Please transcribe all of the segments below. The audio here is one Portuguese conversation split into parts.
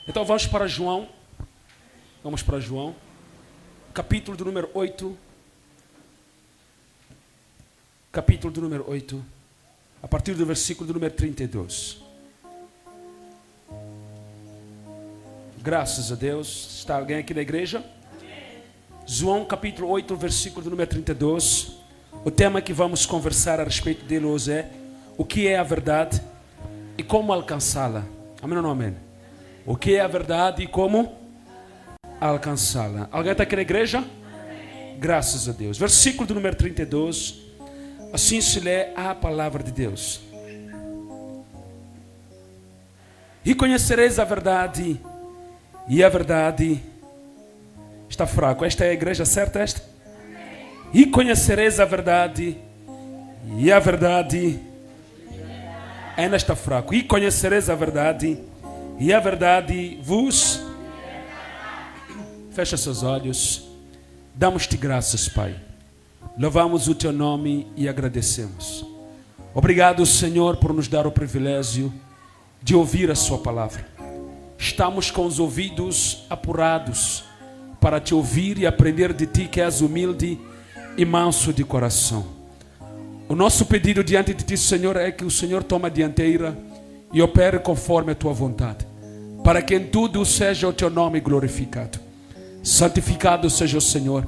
Então vamos para João. Vamos para João. Capítulo do número 8. Capítulo do número 8. A partir do versículo do número 32. Graças a Deus. Está alguém aqui na igreja? João capítulo 8, versículo do número 32. O tema que vamos conversar a respeito dele hoje é: o que é a verdade e como alcançá-la? Amém ou não amém? O que é a verdade e como alcançá-la? Alguém está aqui na igreja? Amém. Graças a Deus. Versículo do número 32. Assim se lê a palavra de Deus. E conhecereis a verdade, e a verdade está fraco. Esta é a igreja certa, esta? Amém. E conhecereis a verdade, e a verdade ainda está fraco. E conhecereis a verdade, e a verdade vos... Fecha seus olhos. Damos-te graças, Pai. Louvamos o teu nome e agradecemos. Obrigado, Senhor, por nos dar o privilégio de ouvir a sua palavra. Estamos com os ouvidos apurados para te ouvir e aprender de ti, que és humilde e manso de coração. O nosso pedido diante de ti, Senhor, é que o Senhor tome a dianteira e opere conforme a tua vontade, para que em tudo seja o teu nome glorificado. Santificado seja o Senhor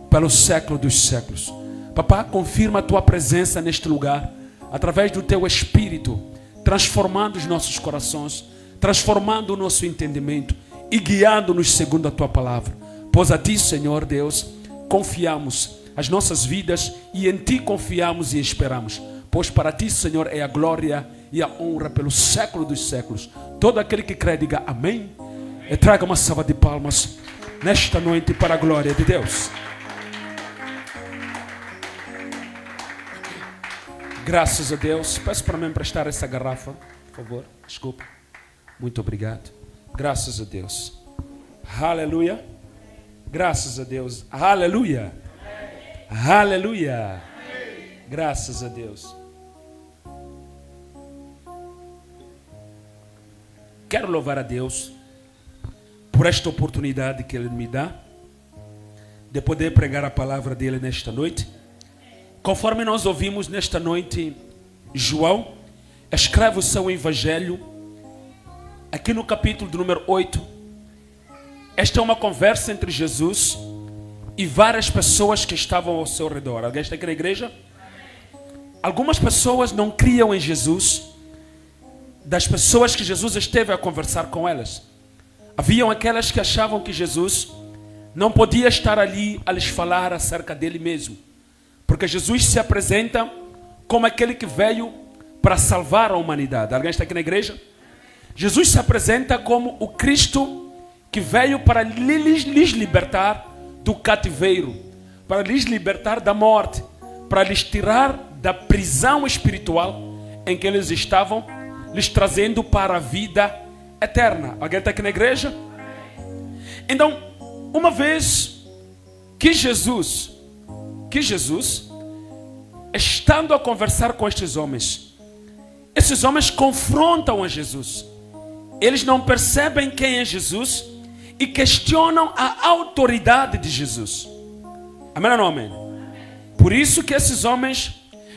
pelo século dos séculos. Papá, confirma a tua presença neste lugar, através do teu Espírito, transformando os nossos corações, transformando o nosso entendimento e guiando-nos segundo a tua palavra. Pois a ti, Senhor Deus, confiamos as nossas vidas e em ti confiamos e esperamos. Pois para ti, Senhor, é a glória e a honra pelo século dos séculos. Todo aquele que crê, diga amém. E traga uma salva de palmas nesta noite para a glória de Deus. Graças a Deus. Peço para me emprestar essa garrafa, por favor. Desculpa. Muito obrigado. Graças a Deus. Aleluia. Graças a Deus. Aleluia. Aleluia. Graças a Deus. Quero louvar a Deus por esta oportunidade que Ele me dá de poder pregar a palavra dEle nesta noite. Conforme nós ouvimos nesta noite, João escreve o seu evangelho aqui no capítulo do número 8. Esta é uma conversa entre Jesus e várias pessoas que estavam ao seu redor. Alguém está aqui na igreja? Algumas pessoas não criam em Jesus. Das pessoas que Jesus esteve a conversar com elas, haviam aquelas que achavam que Jesus não podia estar ali a lhes falar acerca dele mesmo, porque Jesus se apresenta como aquele que veio para salvar a humanidade. Alguém está aqui na igreja? Jesus se apresenta como o Cristo que veio para lhes libertar do cativeiro, para lhes libertar da morte, para lhes tirar da prisão espiritual em que eles estavam, lhes trazendo para a vida eterna. Alguém está aqui na igreja? Então, uma vez que Jesus, estando a conversar com estes homens confrontam a Jesus. Eles não percebem quem é Jesus e questionam a autoridade de Jesus. Amém ou não amém? Por isso que esses homens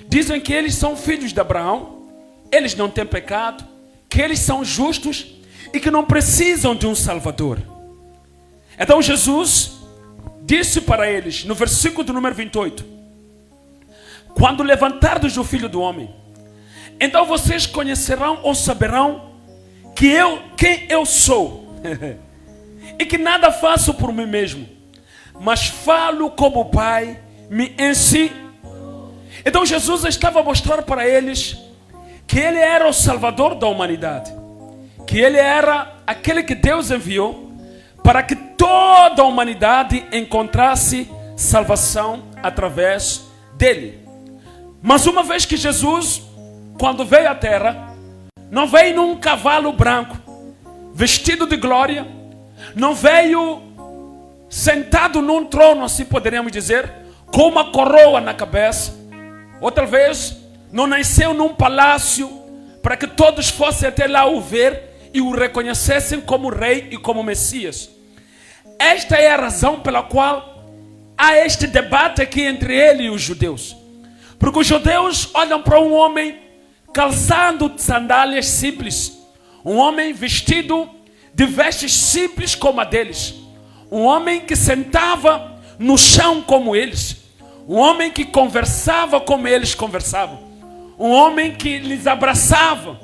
dizem que eles são filhos de Abraão, eles não têm pecado, que eles são justos e que não precisam de um Salvador. Então Jesus disse para eles, no versículo do número 28, quando levantardes o Filho do Homem, então vocês conhecerão ou saberão quem eu sou e que nada faço por mim mesmo, mas falo como o Pai me ensina. Então Jesus estava a mostrar para eles que Ele era o Salvador da humanidade, que Ele era aquele que Deus enviou para que toda a humanidade encontrasse salvação através dele. Mas uma vez que Jesus, quando veio à terra, não veio num cavalo branco, vestido de glória, não veio sentado num trono, assim poderíamos dizer, com uma coroa na cabeça, ou talvez não nasceu num palácio para que todos fossem até lá o ver e o reconhecessem como rei e como Messias. Esta é a razão pela qual há este debate aqui entre ele e os judeus. Porque os judeus olham para um homem calçando sandálias simples, um homem vestido de vestes simples como a deles, um homem que sentava no chão como eles, um homem que conversava como eles conversavam, um homem que lhes abraçava,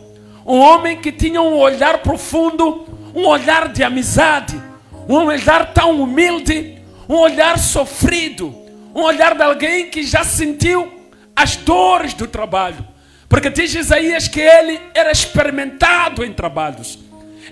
um homem que tinha um olhar profundo, um olhar de amizade, um olhar tão humilde, um olhar sofrido, um olhar de alguém que já sentiu as dores do trabalho. Porque diz Isaías que ele era experimentado em trabalhos.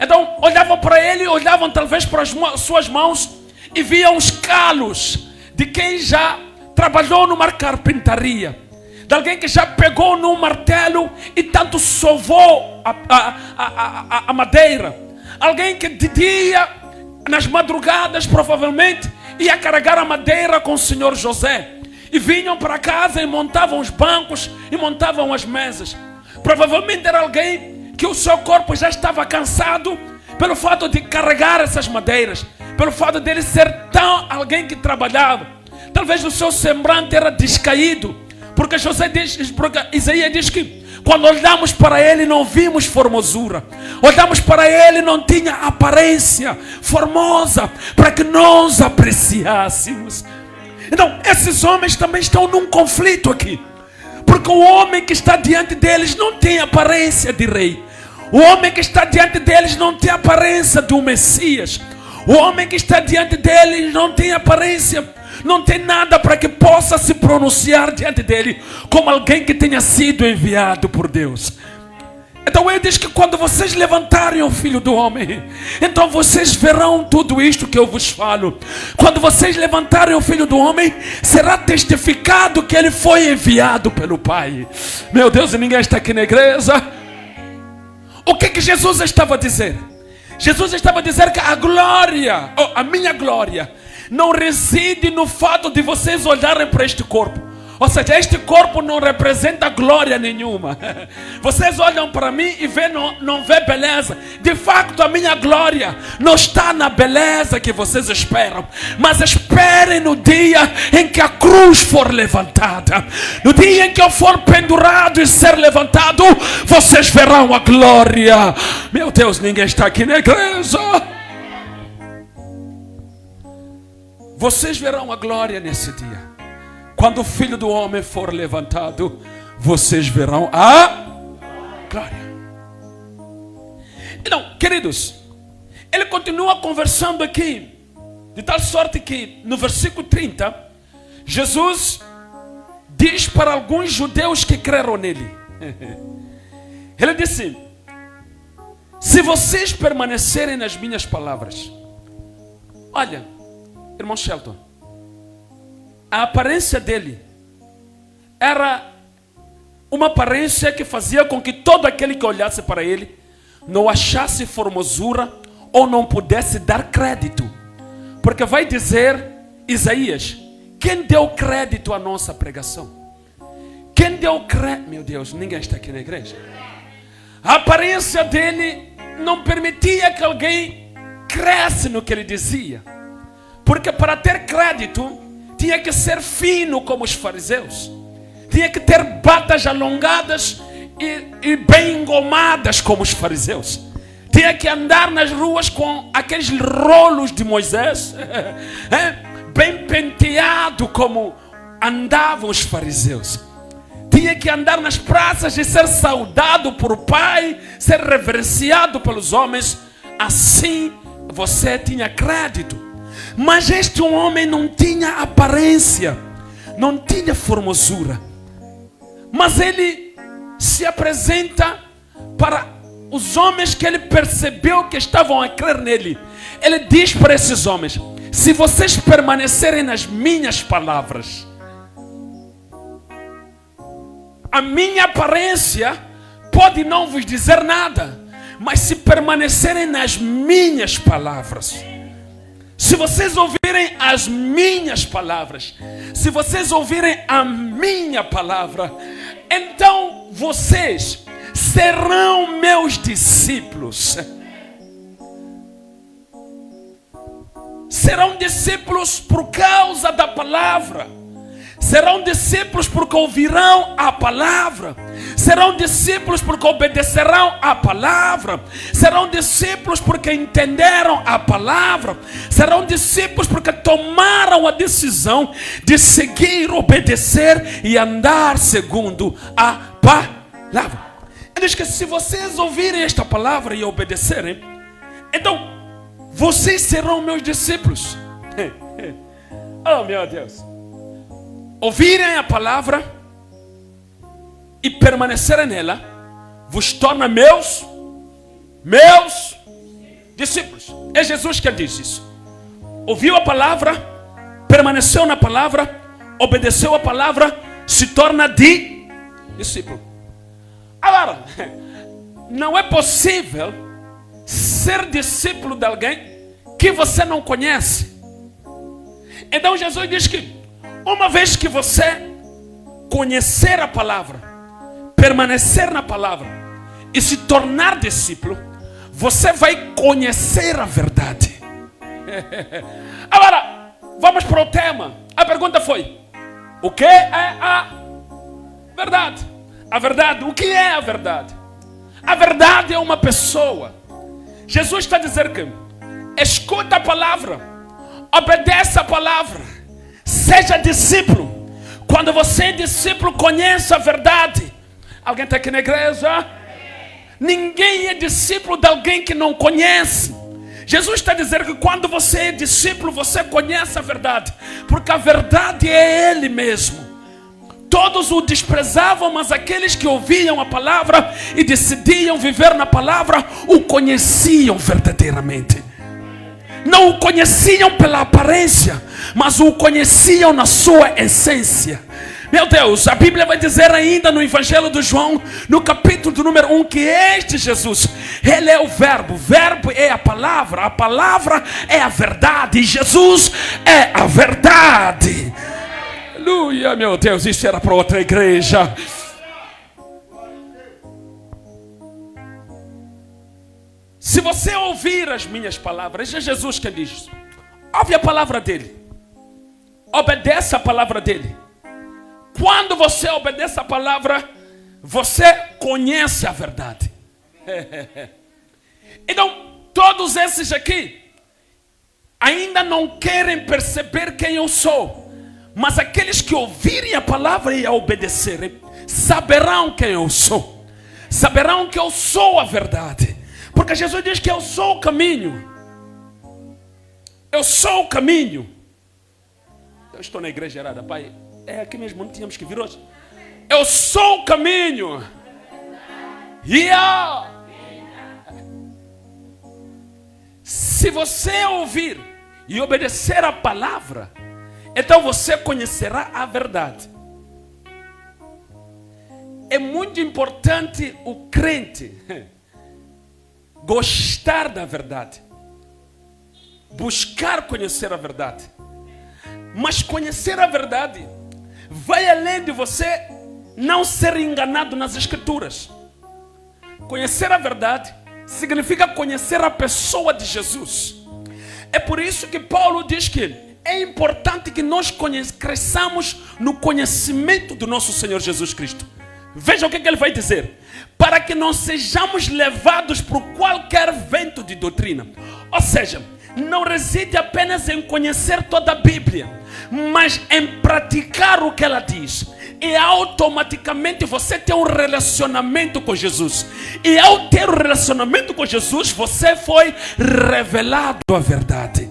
Então olhavam para ele, olhavam talvez para as suas mãos e viam os calos de quem já trabalhou numa carpintaria, de alguém que já pegou num martelo e tanto sovou a madeira, alguém que de dia, nas madrugadas provavelmente, ia carregar a madeira com o senhor José. E vinham para casa e montavam os bancos e montavam as mesas. Provavelmente era alguém que o seu corpo já estava cansado pelo fato de carregar essas madeiras, pelo fato dele ser tão alguém que trabalhava. Talvez o seu semblante era descaído, porque Isaías diz que quando olhamos para ele não vimos formosura, olhamos para ele não tinha aparência formosa para que nós apreciássemos. Então, esses homens também estão num conflito aqui. Porque o homem que está diante deles não tem aparência de rei. O homem que está diante deles não tem aparência de um Messias. O homem que está diante deles não tem aparência, não tem nada para que possa se pronunciar diante dele como alguém que tenha sido enviado por Deus. Então ele diz que quando vocês levantarem o Filho do Homem, então vocês verão tudo isto que eu vos falo. Quando vocês levantarem o Filho do Homem, será testificado que ele foi enviado pelo Pai. Meu Deus, e ninguém está aqui na igreja. O que Jesus estava a dizer? Jesus estava a dizer que a glória, a minha glória, não reside no fato de vocês olharem para este corpo. Ou seja, este corpo não representa glória nenhuma. Vocês olham para mim e não vê beleza. De facto, a minha glória não está na beleza que vocês esperam. Mas esperem no dia em que a cruz for levantada. No dia em que eu for pendurado e ser levantado, vocês verão a glória. Meu Deus, ninguém está aqui na igreja. Vocês verão a glória nesse dia. Quando o Filho do Homem for levantado, vocês verão a glória. Então, queridos, ele continua conversando aqui, de tal sorte que no versículo 30, Jesus diz para alguns judeus que creram nele. Ele disse: se vocês permanecerem nas minhas palavras. Olha, irmão Shelton, a aparência dele era uma aparência que fazia com que todo aquele que olhasse para ele não achasse formosura ou não pudesse dar crédito. Porque vai dizer Isaías: quem deu crédito à nossa pregação? Quem deu crédito? Meu Deus, ninguém está aqui na igreja. A aparência dele não permitia que alguém cresce no que ele dizia. Porque para ter crédito tinha que ser fino como os fariseus. Tinha que ter batas alongadas e bem engomadas como os fariseus. Tinha que andar nas ruas com aqueles rolos de Moisés, bem penteado como andavam os fariseus. Tinha que andar nas praças e ser saudado por o Pai, ser reverenciado pelos homens. Assim você tinha crédito. Mas este homem não tinha aparência, não tinha formosura. Mas ele se apresenta para os homens que ele percebeu que estavam a crer nele. Ele diz para esses homens: se vocês permanecerem nas minhas palavras, a minha aparência pode não vos dizer nada, mas se permanecerem nas minhas palavras, se vocês ouvirem as minhas palavras, se vocês ouvirem a minha palavra, então vocês serão meus discípulos. serão discípulos por causa da palavra. Serão discípulos porque ouvirão a palavra. Serão discípulos porque obedecerão a palavra. Serão discípulos porque entenderam a palavra. Serão discípulos porque tomaram a decisão de seguir, obedecer e andar segundo a palavra. Ele diz que se vocês ouvirem esta palavra e obedecerem, então vocês serão meus discípulos. Oh, meu Deus. Ouvirem a palavra e permanecerem nela vos torna meus discípulos. É Jesus que diz isso. Ouviu a palavra, permaneceu na palavra, obedeceu a palavra, se torna discípulo. Agora, não é possível ser discípulo de alguém que você não conhece. Então Jesus diz que uma vez que você conhecer a palavra, permanecer na palavra e se tornar discípulo, você vai conhecer a verdade. Agora, vamos para o tema. A pergunta foi: o que é a verdade? A verdade, o que é a verdade? A verdade é uma pessoa. Jesus está dizendo que escuta a palavra, obedece a palavra, seja discípulo. Quando você é discípulo, conheça a verdade. Alguém está aqui na igreja? Ninguém é discípulo de alguém que não conhece. Jesus está dizendo que quando você é discípulo, você conhece a verdade, porque a verdade é Ele mesmo. Todos o desprezavam, mas aqueles que ouviam a palavra e decidiam viver na palavra, o conheciam verdadeiramente. Não o conheciam pela aparência, mas o conheciam na sua essência. Meu Deus, a Bíblia vai dizer ainda no Evangelho de João, no capítulo número 1, que este Jesus, Ele é o verbo é a palavra é a verdade, e Jesus é a verdade. Aleluia, meu Deus, isso era para outra igreja. Se você ouvir as minhas palavras, é Jesus que diz. Ouve a palavra dele. Obedece a palavra dele. Quando você obedece a palavra, você conhece a verdade. Então, todos esses aqui ainda não querem perceber quem eu sou. Mas aqueles que ouvirem a palavra e a obedecerem, saberão quem eu sou. Saberão que eu sou a verdade. Porque Jesus diz que eu sou o caminho. Eu sou o caminho. Eu estou na igreja errada, pai. É aqui mesmo, não tínhamos que vir hoje. Eu sou o caminho. Se você ouvir e obedecer a palavra, então você conhecerá a verdade. É muito importante o crente gostar da verdade, buscar conhecer a verdade. Mas conhecer a verdade vai além de você não ser enganado nas escrituras. Conhecer a verdade significa conhecer a pessoa de Jesus. É por isso que Paulo diz que é importante que nós cresçamos no conhecimento do nosso Senhor Jesus Cristo. Veja o que ele vai dizer: para que não sejamos levados por qualquer vento de doutrina. Ou seja, não reside apenas em conhecer toda a Bíblia, mas em praticar o que ela diz. E automaticamente você tem um relacionamento com Jesus. E ao ter um relacionamento com Jesus, você foi revelado a verdade.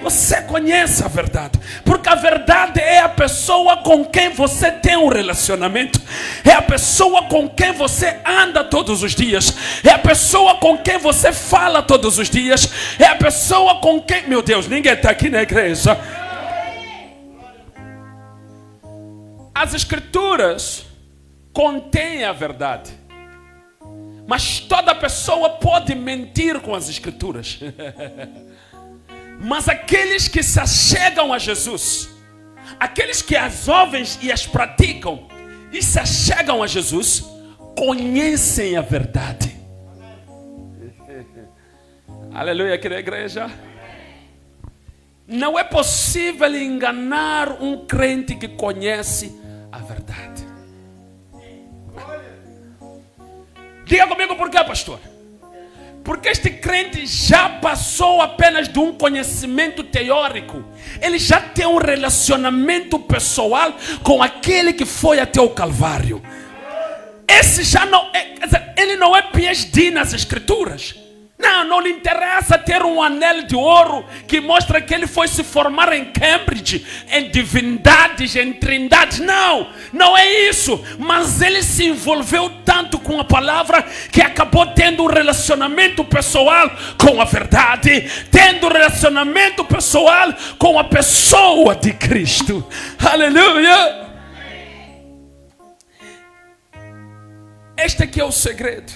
Você conhece a verdade, porque a verdade é a pessoa com quem você tem um relacionamento, é a pessoa com quem você anda todos os dias, é a pessoa com quem você fala todos os dias, é a pessoa com quem... Meu Deus, ninguém está aqui na igreja. As escrituras contêm a verdade, mas toda pessoa pode mentir com as escrituras. Mas aqueles que se achegam a Jesus, aqueles que as ouvem e as praticam e se achegam a Jesus, conhecem a verdade. Aleluia, aqui na igreja. Não é possível enganar um crente que conhece a verdade. Diga comigo por quê, pastor? Porque este crente já passou apenas de um conhecimento teórico. Ele já tem um relacionamento pessoal com aquele que foi até o Calvário. Esse já não é, ele não é PhD nas escrituras. Não lhe interessa ter um anel de ouro que mostra que ele foi se formar em Cambridge, em divindades, em trindades. Não é isso. Mas ele se envolveu tanto com a palavra que acabou tendo um relacionamento pessoal com a verdade, tendo um relacionamento pessoal com a pessoa de Cristo. Aleluia! Este aqui é o segredo.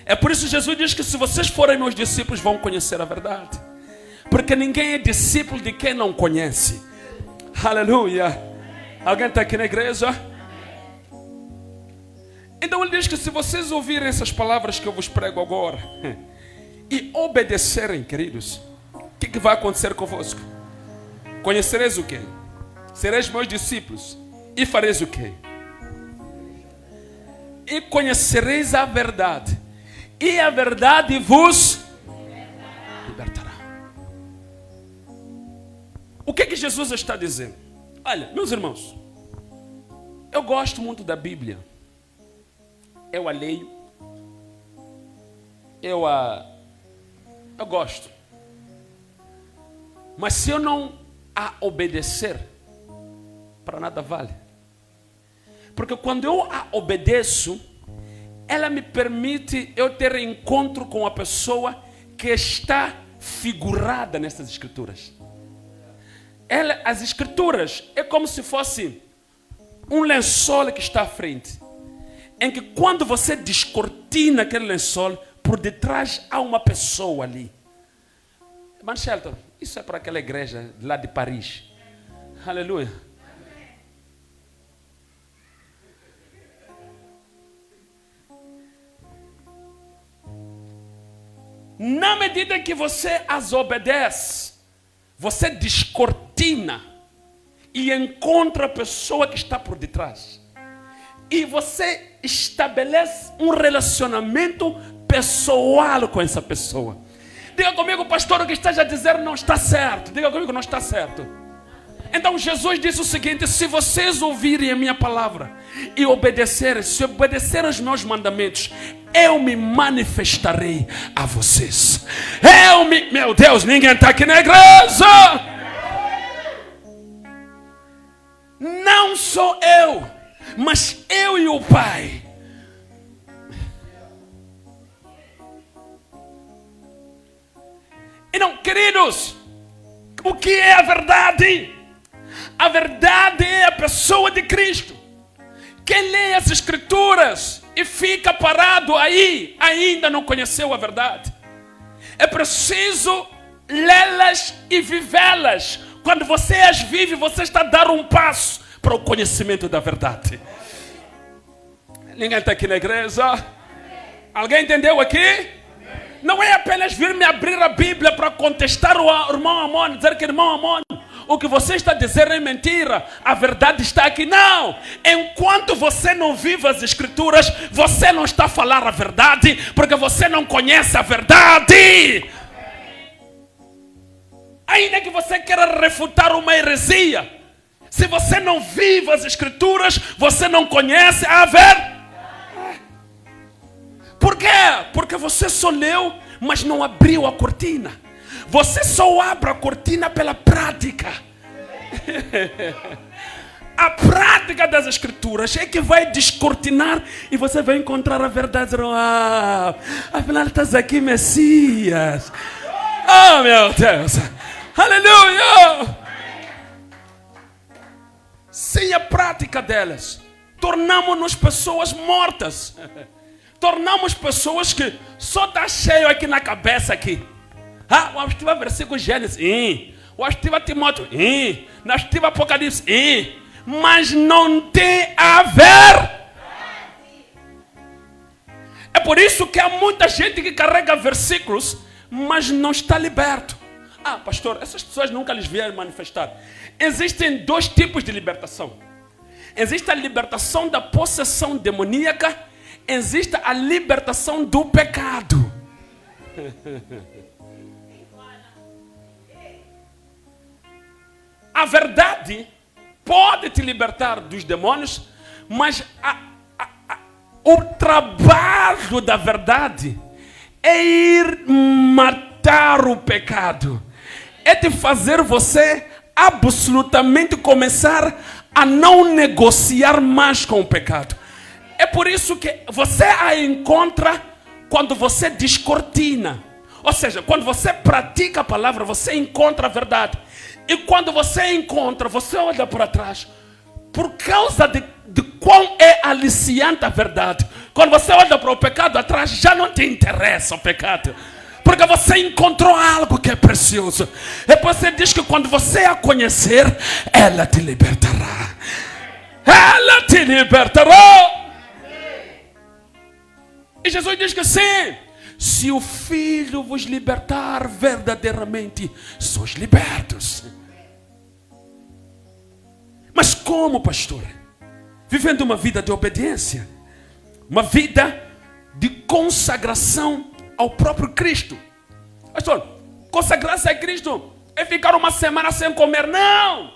É por isso que Jesus diz que se vocês forem meus discípulos, vão conhecer a verdade. Porque ninguém é discípulo de quem não conhece. Aleluia. Alguém está aqui na igreja? Então ele diz que se vocês ouvirem essas palavras que eu vos prego agora e obedecerem, queridos, o que vai acontecer convosco? Conhecereis o quê? Sereis meus discípulos. E fareis o quê? E conhecereis a verdade. E a verdade vos libertará. O que Jesus está dizendo? Olha, meus irmãos, eu gosto muito da Bíblia. Eu a leio. Eu gosto. Mas se eu não a obedecer, para nada vale. Porque quando eu a obedeço, ela me permite eu ter encontro com a pessoa que está figurada nessas escrituras. As escrituras é como se fosse um lençol que está à frente, em que quando você descortina aquele lençol, por detrás há uma pessoa ali. Mas Shelton, isso é para aquela igreja lá de Paris. Aleluia. Na medida que você as obedece, você descortina e encontra a pessoa que está por detrás. E você estabelece um relacionamento pessoal com essa pessoa. Diga comigo, pastor, o que estás a dizer não está certo. Diga comigo, não está certo. Então Jesus disse o seguinte: se vocês ouvirem a minha palavra e obedecerem, se obedecerem aos meus mandamentos, eu me manifestarei a vocês. Meu Deus, ninguém está aqui na igreja. Não sou eu, mas eu e o Pai. Então, queridos, o que é a verdade? A verdade é a pessoa de Cristo. Quem lê as escrituras e fica parado aí, ainda não conheceu a verdade. É preciso lê-las e vivê-las. Quando você as vive, você está a dar um passo para o conhecimento da verdade. Ninguém está aqui na igreja? Alguém entendeu aqui? Não é apenas vir-me abrir a Bíblia para contestar o irmão Amon, dizer que irmão Amon, o que você está dizendo é mentira, a verdade está aqui. Não, enquanto você não vive as escrituras, você não está a falar a verdade, porque você não conhece a verdade. Ainda que você queira refutar uma heresia, se você não vive as escrituras, você não conhece a verdade. Por quê? Porque você só leu, mas não abriu a cortina. Você só abre a cortina pela prática. A prática das escrituras é que vai descortinar e você vai encontrar a verdade. Afinal estás aqui, Messias. Oh, meu Deus. Aleluia. Sem a prática delas, tornamos-nos pessoas mortas. Tornamos pessoas que só está cheio aqui na cabeça aqui. Nós tivemos versículo Gênesis, nós tivemos Timóteo, nós tivemos Apocalipse, mas não tem a ver. É por isso que há muita gente que carrega versículos, mas não está liberto. Ah, pastor, essas pessoas nunca lhes vieram manifestar. Existem dois tipos de libertação. Existe a libertação da possessão demoníaca, existe a libertação do pecado. A verdade pode te libertar dos demônios, mas o trabalho da verdade é ir matar o pecado. É de fazer você absolutamente começar a não negociar mais com o pecado. É por isso que você a encontra quando você descortina. Ou seja, quando você pratica a palavra, você encontra a verdade. E quando você encontra, você olha para trás. Por causa de quão é aliciante a verdade. Quando você olha para o pecado atrás, já não te interessa o pecado. Porque você encontrou algo que é precioso. Depois você diz que quando você a conhecer, ela te libertará. Ela te libertará. E Jesus diz que sim. Se o Filho vos libertar verdadeiramente, sois libertos. Mas como, pastor? Vivendo uma vida de obediência. Uma vida de consagração ao próprio Cristo. Pastor, consagrar-se a Cristo é ficar uma semana sem comer. Não!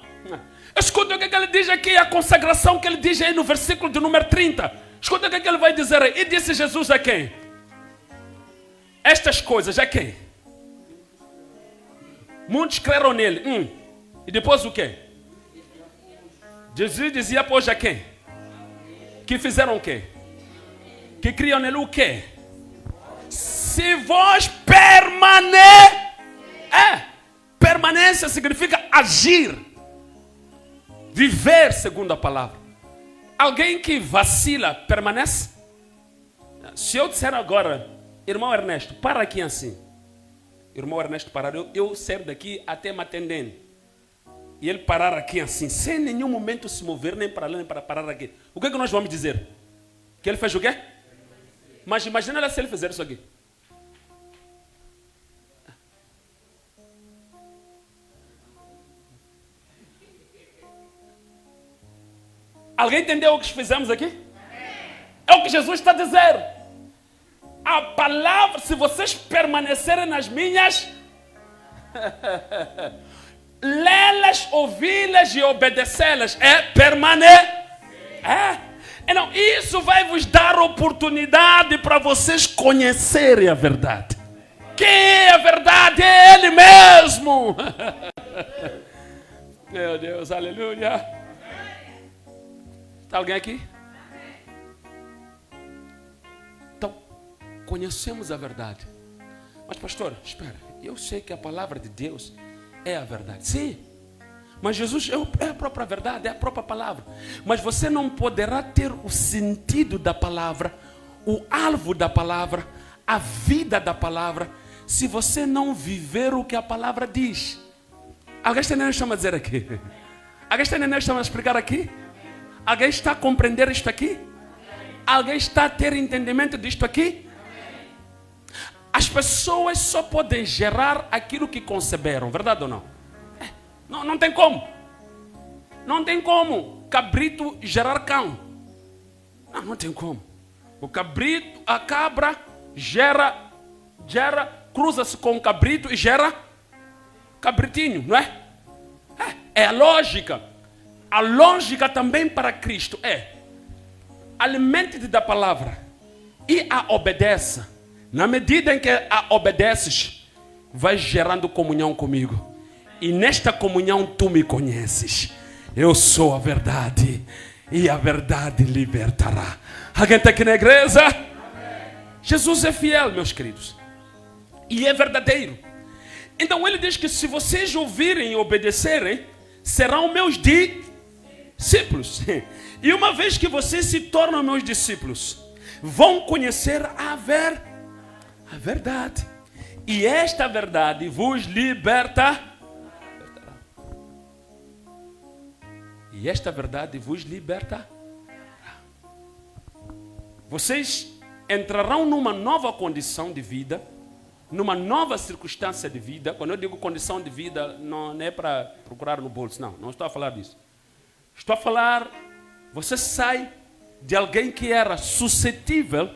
Escuta o que ele diz aqui, a consagração que ele diz aí no versículo de número 30. Escuta o que ele vai dizer aí. E disse Jesus a quem? Estas coisas a quem? Muitos creram nele. E depois o quê? Jesus dizia, pois, a quem? Que fizeram o quê? Que criam nele o quê? Se vós permanência significa agir, viver segundo a palavra. Alguém que vacila permanece? Se eu disser agora, irmão Ernesto, para aqui assim. Irmão Ernesto parar, eu sair daqui até me atendendo. E ele parar aqui assim, sem nenhum momento se mover, nem para lá, nem para parar aqui. O que é que nós vamos dizer? Que ele fez o quê? Mas imagina se ele fizer isso aqui. Alguém entendeu o que fizemos aqui? É o que Jesus está dizendo. A palavra, se vocês permanecerem nas minhas, lê-las, ouvi-las e obedecê-las, é permanecer. Então, isso vai vos dar oportunidade para vocês conhecerem a verdade. Quem é a verdade? É Ele mesmo. Meu Deus, aleluia. Está alguém aqui? Então, conhecemos a verdade. Mas pastor, espera, eu sei que a palavra de Deus é a verdade. Sim, mas Jesus é a própria verdade, é a própria palavra. Mas você não poderá ter o sentido da palavra, o alvo da palavra, a vida da palavra, se você não viver o que a palavra diz. Alguém está entendendo a dizer aqui? Alguém está entendendo a explicar aqui? Alguém está a compreender isto aqui? Alguém está a ter entendimento disto aqui? As pessoas só podem gerar aquilo que conceberam, verdade ou não? Não tem como. Não tem como cabrito gerar cão. Não tem como. O cabrito, a cabra gera, cruza-se com o cabrito e gera cabritinho, não é? É a lógica. A lógica também para Cristo é: alimente-te da palavra e a obedeça. Na medida em que a obedeces, vai gerando comunhão comigo. E nesta comunhão tu me conheces. Eu sou a verdade e a verdade libertará. Alguém está aqui na igreja? Amém. Jesus é fiel, meus queridos, e é verdadeiro. Então ele diz que se vocês ouvirem e obedecerem, serão meus discípulos. E uma vez que vocês se tornam meus discípulos, vão conhecer a verdade. E esta verdade vos libertará. E esta verdade vos libertará. Vocês entrarão numa nova condição de vida, numa nova circunstância de vida. Quando eu digo condição de vida, não é para procurar no bolso, não estou a falar disso. Estou a falar, você sai de alguém que era suscetível,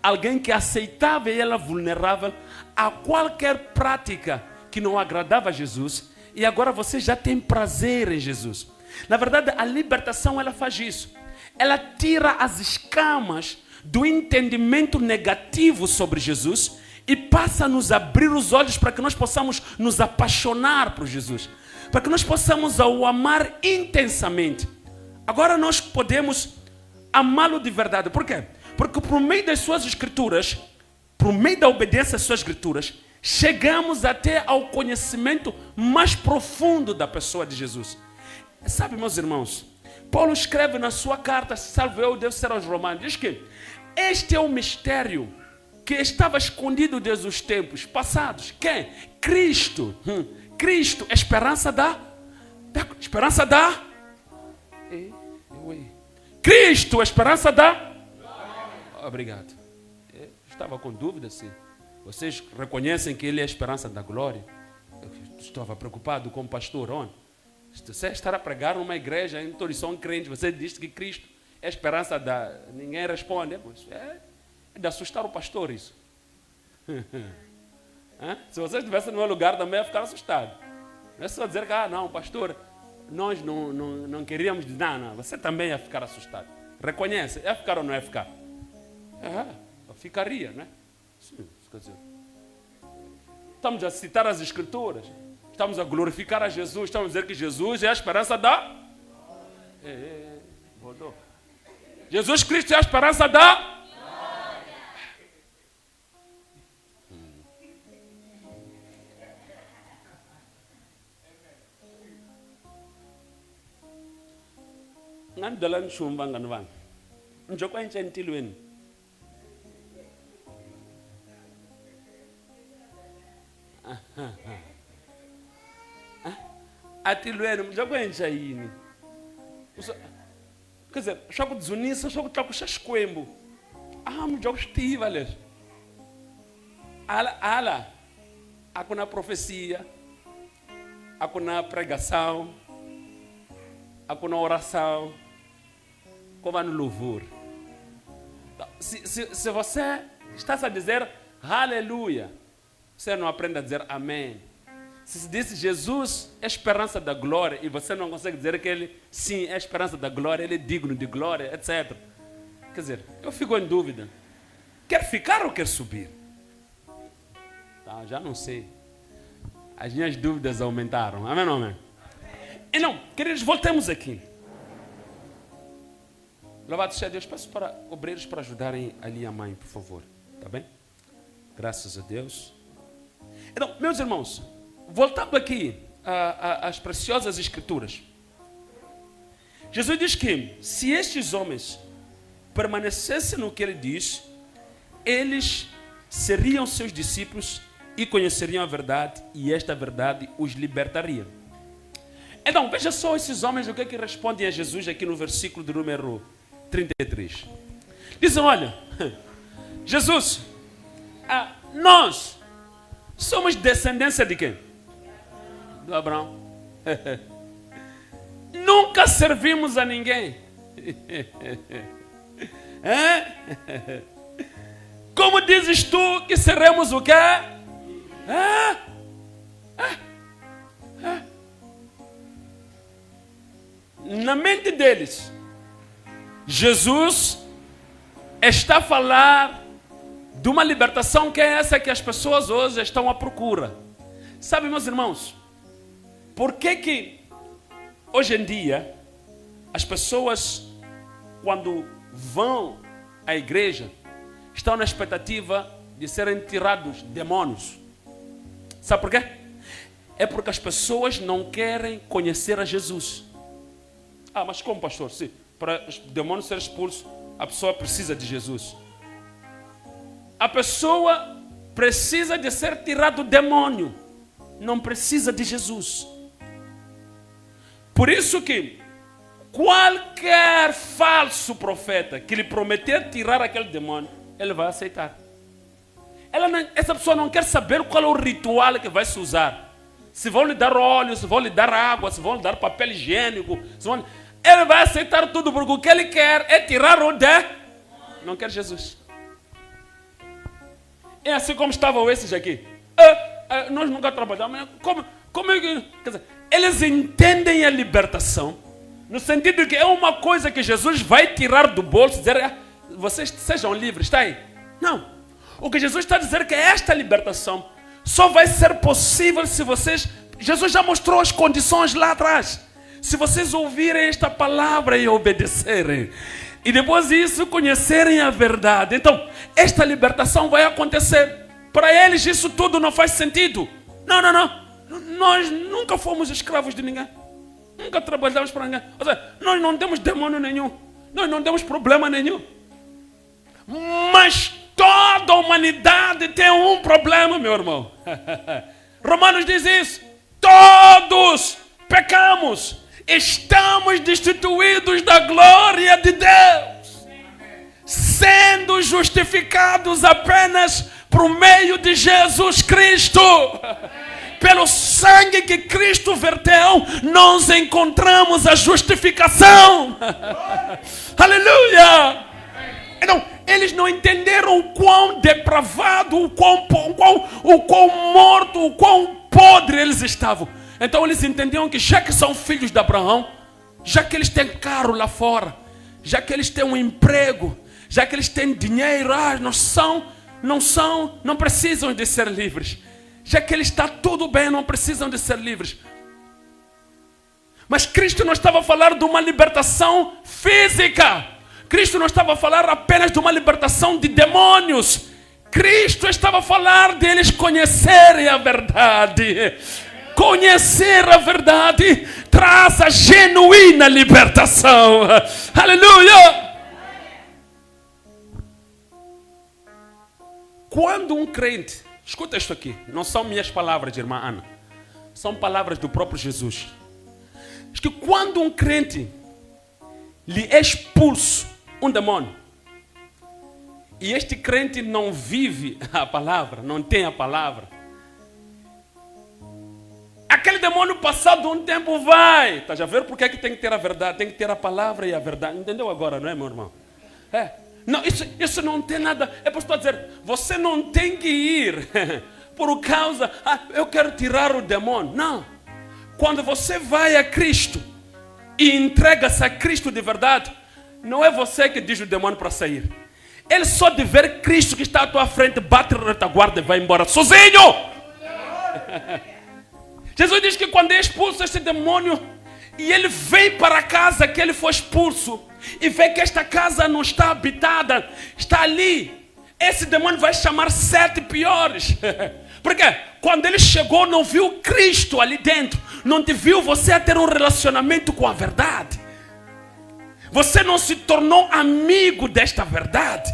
alguém que aceitava e era vulnerável a qualquer prática que não agradava a Jesus, e agora você já tem prazer em Jesus. Na verdade, a libertação ela faz isso. Ela tira as escamas do entendimento negativo sobre Jesus e passa a nos abrir os olhos para que nós possamos nos apaixonar por Jesus, para que nós possamos o amar intensamente. Agora nós podemos amá-lo de verdade. Por quê? Porque por meio das suas escrituras, por meio da obediência às suas escrituras, chegamos até ao conhecimento mais profundo da pessoa de Jesus. Sabe, meus irmãos, Paulo escreve na sua carta, salvo eu, deve ser aos Romanos, diz que este é o mistério que estava escondido desde os tempos passados. Quem? Cristo. Cristo, esperança da Cristo, esperança da... Obrigado. Eu estava com dúvida se vocês reconhecem que Ele é a esperança da glória. Eu estava preocupado com o pastor ontem. Você estará a pregar numa igreja, em todos são crentes, você diz que Cristo é a esperança da... Ninguém responde. É de assustar o pastor isso. Se vocês estivessem no meu lugar também ia ficar assustado. Não é só dizer que, não, pastor, nós não queríamos dizer, não, você também ia ficar assustado. Reconhece, ia ficar ou não ia ficar? Eu ficaria, né? Sim, quer dizer, estamos a citar as escrituras, estamos a glorificar a Jesus, estamos a dizer que Jesus é a esperança da... Jesus Cristo é a esperança da... Ngandala nshumba ngani vanhu njokwa enche ntilweni atilweni njokwa enche yini quer dizer swa ku dzunisa swa ku tlakuxa xikwembu mujokwa swi tiva leswi ala a ku na profecia, a ku na pregação, a ku na oração, com no louvor. Se você está a dizer aleluia, você não aprende a dizer amém. Se diz Jesus é a esperança da glória e você não consegue dizer que ele sim é a esperança da glória, ele é digno de glória, etc. Quer dizer, eu fico em dúvida. Quer ficar ou quer subir? Tá, já não sei. As minhas dúvidas aumentaram. Amém ou não amém? Então, queridos, voltemos aqui. Louvado seja Deus. Peço para obreiros para ajudarem ali a mãe, por favor. Tá bem? Graças a Deus. Então, meus irmãos, voltando aqui às preciosas escrituras. Jesus diz que se estes homens permanecessem no que ele diz, eles seriam seus discípulos e conheceriam a verdade, e esta verdade os libertaria. Então, veja só esses homens, o que é que respondem a Jesus aqui no versículo de número 33. Dizem, olha, Jesus, nós somos descendência de quem? Do Abraão. Nunca servimos a ninguém. Como dizes tu que seremos o quê? Na mente deles, Jesus está a falar de uma libertação que é essa que as pessoas hoje estão à procura. Sabe, meus irmãos, por que hoje em dia as pessoas, quando vão à igreja, estão na expectativa de serem tirados demônios? Sabe por quê? É porque as pessoas não querem conhecer a Jesus. Mas como, pastor? Sim, para os demônios serem expulsos, a pessoa precisa de Jesus. A pessoa precisa de ser tirado do demônio, não precisa de Jesus. Por isso que qualquer falso profeta que lhe prometer tirar aquele demônio, ele vai aceitar. essa pessoa não quer saber qual é o ritual que vai se usar. Se vão lhe dar óleo, se vão lhe dar água, se vão lhe dar papel higiênico. Ele vai aceitar tudo porque o que ele quer é tirar o não quer Jesus. É assim como estavam esses aqui. Nós nunca trabalhamos. Como é que... Quer dizer, eles entendem a libertação no sentido de que é uma coisa que Jesus vai tirar do bolso e dizer, vocês sejam livres, está aí? Não. O que Jesus está a dizer é que esta libertação só vai ser possível se vocês... Jesus já mostrou as condições lá atrás. Se vocês ouvirem esta palavra e obedecerem, e depois disso conhecerem a verdade, então esta libertação vai acontecer. Para eles isso tudo não faz sentido. Não. Nós nunca fomos escravos de ninguém. Nunca trabalhamos para ninguém. Ou seja, nós não temos demônio nenhum. Nós não temos problema nenhum. Mas toda a humanidade tem um problema, meu irmão. Romanos diz isso. Todos pecamos. Estamos destituídos da glória de Deus. Sendo justificados apenas por meio de Jesus Cristo. Pelo sangue que Cristo verteu, nós encontramos a justificação. Aleluia! Então, eles não entenderam o quão depravado, o quão morto, o quão podre eles estavam. Então eles entendiam que já que são filhos de Abraão, já que eles têm carro lá fora, já que eles têm um emprego, já que eles têm dinheiro, não precisam de ser livres. Já que ele está tudo bem, não precisam de ser livres. Mas Cristo não estava a falar de uma libertação física. Cristo não estava a falar apenas de uma libertação de demônios. Cristo estava a falar deles conhecerem a verdade. Conhecer a verdade traz a genuína libertação. Aleluia! Quando um crente... Escuta isto aqui, não são minhas palavras, irmã Ana. São palavras do próprio Jesus. Diz que quando um crente lhe é expulso um demônio, e este crente não vive a palavra, não tem a palavra, aquele demônio passado um tempo vai. Está já vendo porque é que tem que ter a verdade? Tem que ter a palavra e a verdade. Entendeu agora, não é, meu irmão? Não, isso não tem nada. É por isso que estou a dizer, você não tem que ir por causa, eu quero tirar o demônio. Não. Quando você vai a Cristo e entrega-se a Cristo de verdade, não é você que diz o demônio para sair. Ele só de ver Cristo que está à tua frente, bate a retaguarda e vai embora sozinho. Jesus diz que quando é expulso este demônio e ele vem para a casa que ele foi expulso, e vê que esta casa não está habitada, está ali, esse demônio vai chamar 7 piores. Porque quando ele chegou não viu Cristo ali dentro, não te viu você a ter um relacionamento com a verdade, você não se tornou amigo desta verdade.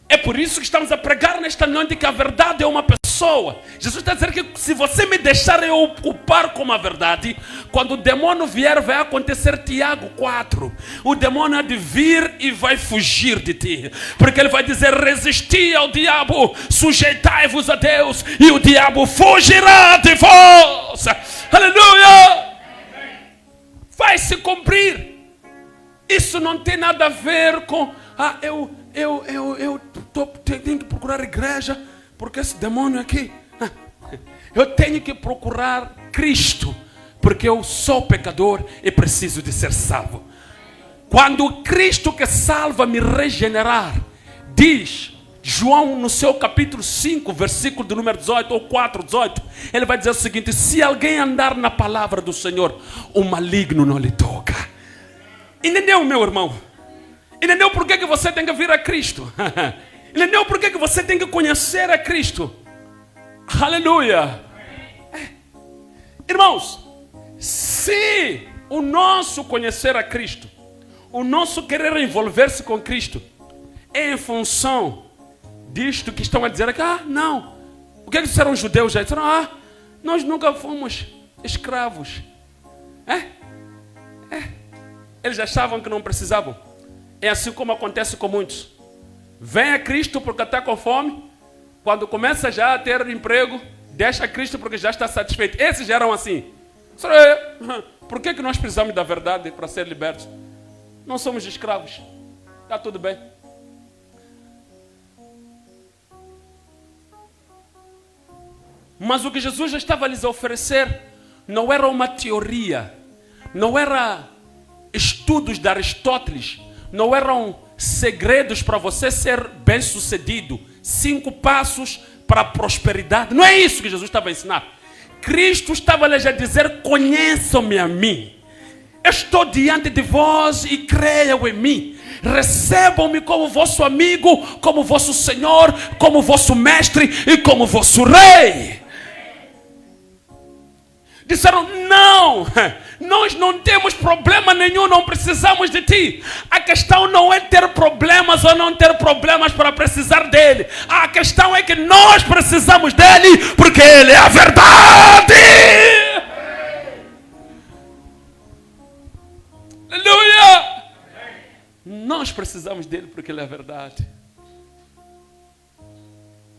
É por isso que estamos a pregar nesta noite que a verdade é uma pessoa. Jesus está dizendo que se você me deixar eu ocupar com a verdade, quando o demônio vier vai acontecer Tiago 4. O demônio há de vir e vai fugir de ti. Porque ele vai dizer, resisti ao diabo, sujeitai-vos a Deus e o diabo fugirá de vós. Aleluia! Vai se cumprir. Isso não tem nada a ver com, eu tenho que procurar a igreja, porque esse demônio aqui. Eu tenho que procurar Cristo, porque eu sou pecador e preciso de ser salvo. Quando Cristo que salva me regenerar, diz João no seu capítulo 5, versículo do número 18 ou 4, 18, ele vai dizer o seguinte: se alguém andar na palavra do Senhor, o maligno não lhe toca. Entendeu, meu irmão? Entendeu por que você tem que vir a Cristo? Entendeu por que você tem que conhecer a Cristo? Aleluia! Irmãos, se o nosso conhecer a Cristo, o nosso querer envolver-se com Cristo, é em função disto que estão a dizer aqui, não. O que disseram os judeus? Já disseram, nós nunca fomos escravos. Eles achavam que não precisavam. É assim como acontece com muitos. Vem a Cristo porque está com fome. Quando começa já a ter emprego, deixa Cristo porque já está satisfeito. Esses já eram assim. Por que nós precisamos da verdade para ser libertos? Não somos escravos. Está tudo bem. Mas o que Jesus já estava a lhes oferecer não era uma teoria, não era estudos de Aristóteles, não eram segredos para você ser bem-sucedido, 5 passos para a prosperidade. Não é isso que Jesus estava a ensinar. Cristo estava lhes a dizer: conheçam-me a mim. Eu estou diante de vós e creiam em mim. Recebam-me como vosso amigo, como vosso Senhor, como vosso mestre e como vosso rei. Disseram: não, nós não temos problema nenhum, não precisamos de ti. A questão não é ter problemas ou não ter problemas para precisar dele. A questão é que nós precisamos dele porque ele é a verdade. Aleluia! Nós precisamos dele porque ele é a verdade.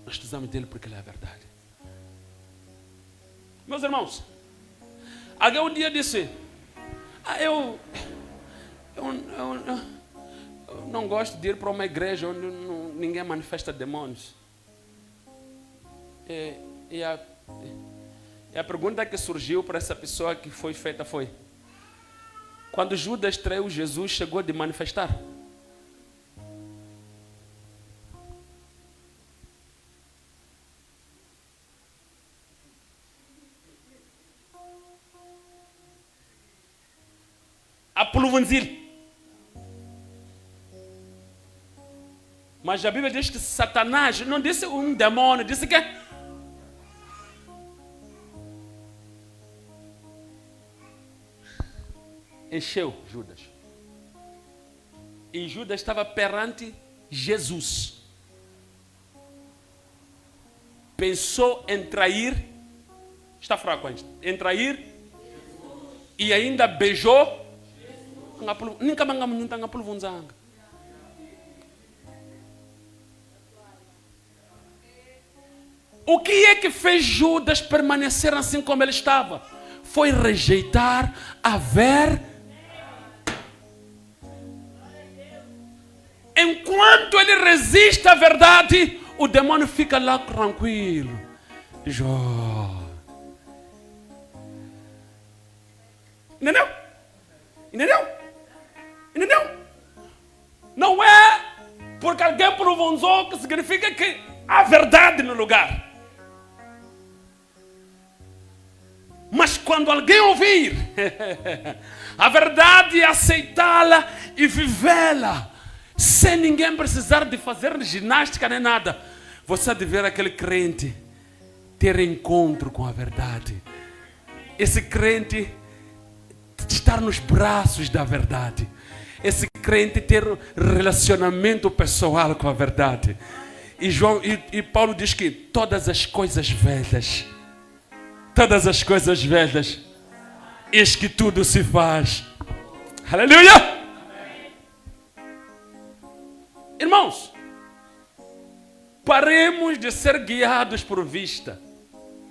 Nós precisamos dele porque ele é a verdade. Meus irmãos, alguém um dia disse: eu não gosto de ir para uma igreja onde ninguém manifesta demônios. E a pergunta que surgiu para essa pessoa que foi feita foi: quando Judas traiu Jesus, chegou de manifestar? A pulvunzil. Mas a Bíblia diz que Satanás não disse um demônio, disse que encheu Judas. E Judas estava perante Jesus. Pensou em trair. Está fraco ainda. Em trair. E ainda beijou. O que é que fez Judas permanecer assim como ele estava? Foi rejeitar a verdade. Enquanto ele resiste à verdade, o demônio fica lá tranquilo. Entendeu? Entendeu? Entendeu? Não é porque alguém provonzou que significa que há verdade no lugar. Mas quando alguém ouvir a verdade, aceitá-la e vivê-la, sem ninguém precisar de fazer ginástica nem nada, você há de ver aquele crente ter encontro com a verdade. Esse crente estar nos braços da verdade. Esse crente ter relacionamento pessoal com a verdade. E Paulo diz que todas as coisas velhas, eis que tudo se faz. Aleluia! Irmãos, paremos de ser guiados por vista.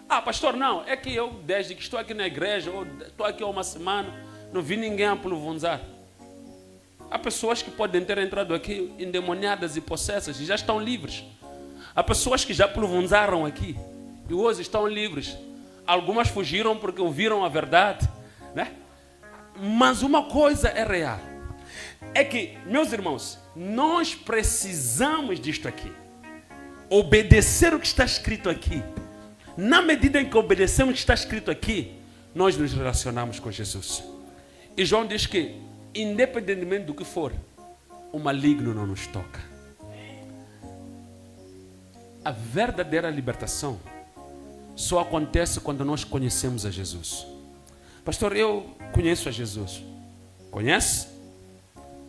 Ah, pastor, não, é que eu, desde que estou aqui na igreja, ou estou aqui há uma semana, não vi ninguém apulvunzar. Há pessoas que podem ter entrado aqui endemoniadas e possessas e já estão livres. Há pessoas que já apulvunzaram aqui e hoje estão livres. Algumas fugiram porque ouviram a verdade, né? Mas uma coisa é real. É que, meus irmãos, nós precisamos disto aqui. Obedecer o que está escrito aqui. Na medida em que obedecemos o que está escrito aqui, nós nos relacionamos com Jesus. E João diz que, independentemente do que for, o maligno não nos toca. A verdadeira libertação só acontece quando nós conhecemos a Jesus. Pastor, eu conheço a Jesus. Conhece?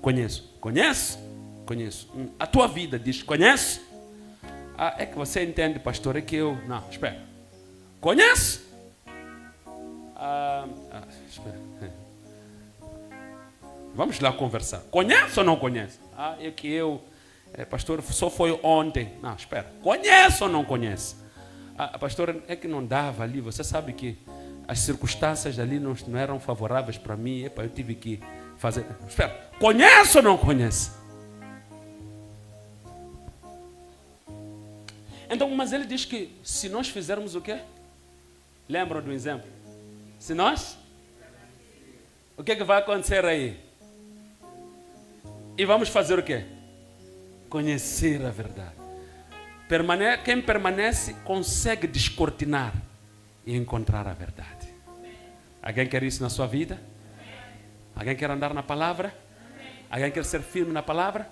Conheço. Conhece? Conheço. A tua vida diz, conhece? Ah, é que você entende, pastor, é que eu... Não, espera. Conhece? Espera. Vamos lá conversar. Conhece ou não conhece? Ah, é que eu Pastor, só foi ontem. Não, espera. Conhece ou não conhece? Pastor, é que não dava ali. Você sabe que as circunstâncias ali não eram favoráveis para mim. Epa, eu tive que fazer. Espera. Conhece ou não conhece? Então, mas ele diz que se nós fizermos o quê? Lembram do exemplo? Se nós? O que vai acontecer aí? E vamos fazer o quê? Conhecer a verdade. Quem permanece consegue descortinar e encontrar a verdade. Alguém quer isso na sua vida? Alguém quer andar na palavra? Alguém quer ser firme na palavra?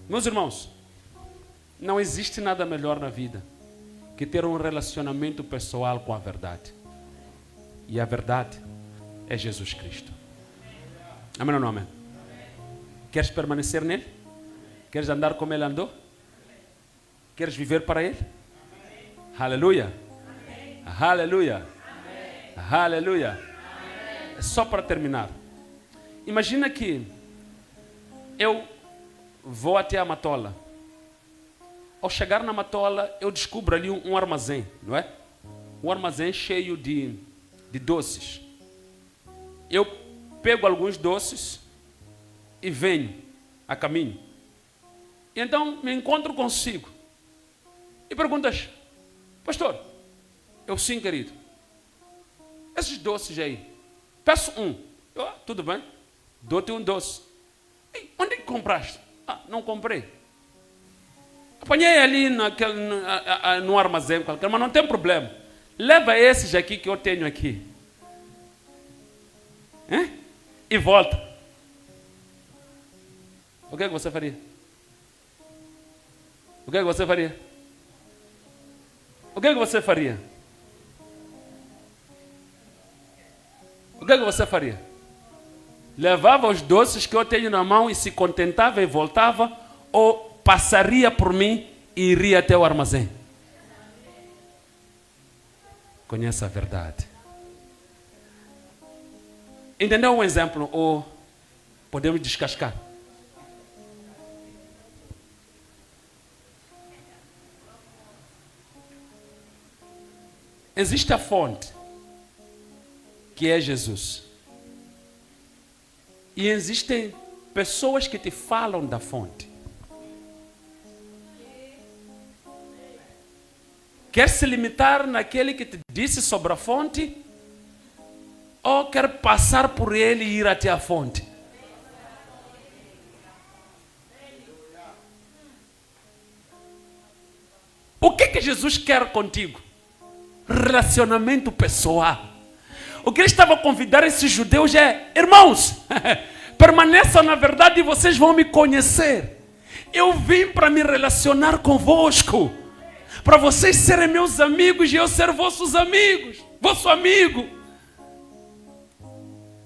Meus irmãos, não existe nada melhor na vida que ter um relacionamento pessoal com a verdade. E a verdade é Jesus Cristo. Amém ou não amém? Queres permanecer nele? Queres andar como ele andou? Queres viver para ele? Aleluia! Aleluia! Aleluia! Só para terminar. Imagina que eu vou até a Matola. Ao chegar na Matola, eu descubro ali um armazém, não é? Um armazém cheio de doces. Eu pego alguns doces e venho a caminho. E então me encontro consigo. E perguntas, pastor, eu sim, querido. Esses doces aí, peço um. Tudo bem, dou-te um doce. Ei, onde é que compraste? Não comprei. Apanhei ali no armazém qualquer, mas não tem problema. Leva esses aqui que eu tenho aqui. E volta. O que é que você faria? O que é que você faria? O que é que você faria? O que é que você faria? Levava os doces que eu tenho na mão e se contentava e voltava, ou passaria por mim e iria até o armazém? Conheça a verdade. Entendeu um exemplo? Ou podemos descascar? Existe a fonte, que é Jesus. E existem pessoas que te falam da fonte. Quer se limitar naquele que te disse sobre a fonte? Ou quer passar por ele e ir até a fonte? O que Jesus quer contigo? Relacionamento pessoal. O que ele estava a convidar esses judeus é: irmãos, permaneçam na verdade e vocês vão me conhecer. Eu vim para me relacionar convosco, para vocês serem meus amigos e eu ser vossos amigos, vosso amigo.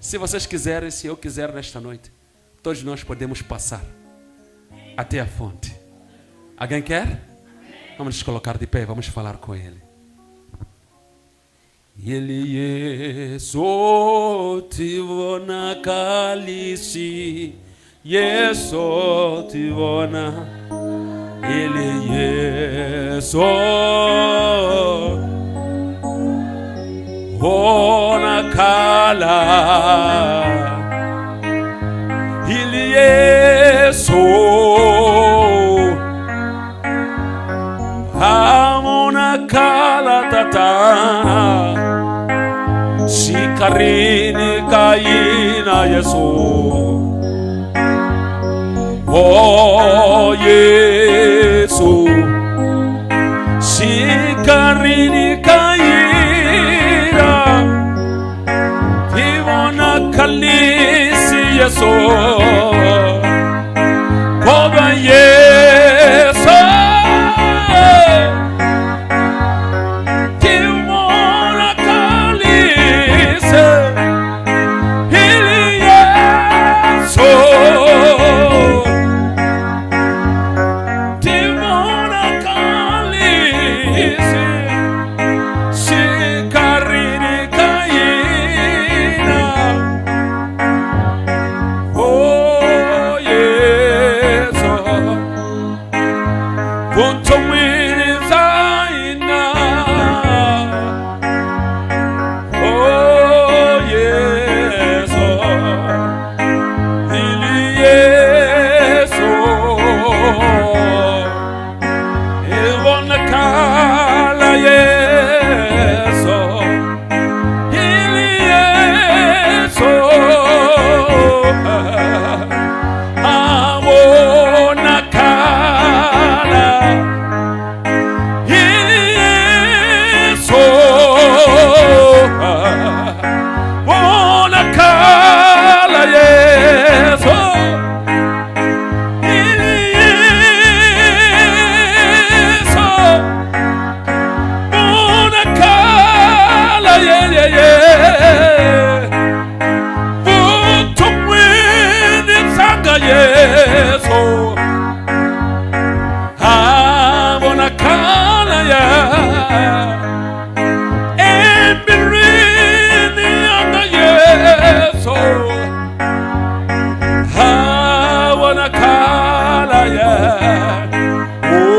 Se vocês quiserem, se eu quiser nesta noite, todos nós podemos passar até a fonte. Alguém quer? Vamos nos colocar de pé, vamos falar com ele. Ele Yesotivona kalisi Yesotivona Ele Yesovona kala Ele Amona kala tata Shikarini kaina Yesu Oh Yesu Shikarini kaina Ivona kalisi Yesu Koba Yesu Oh Yeso Avona kala ya Embirini anga Yeso Avona kala ya Oh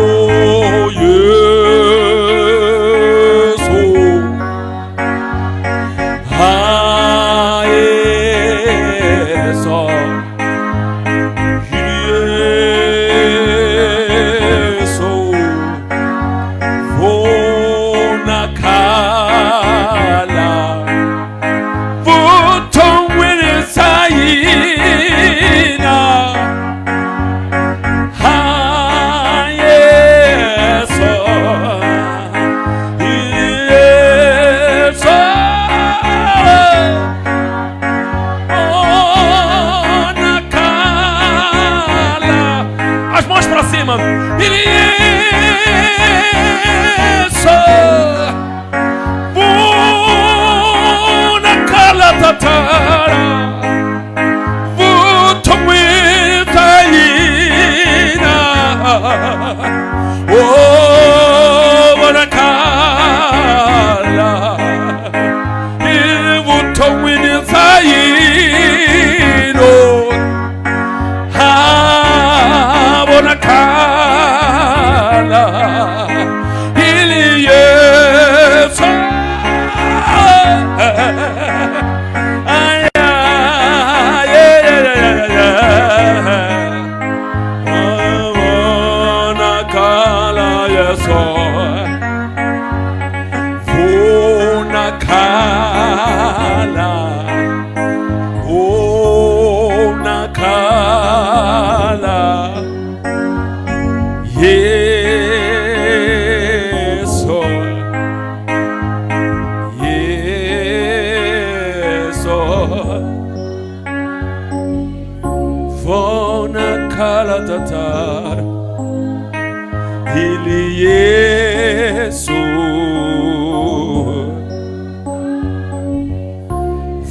Yeso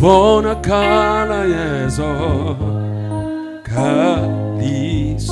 Vona kala Yeso kalisi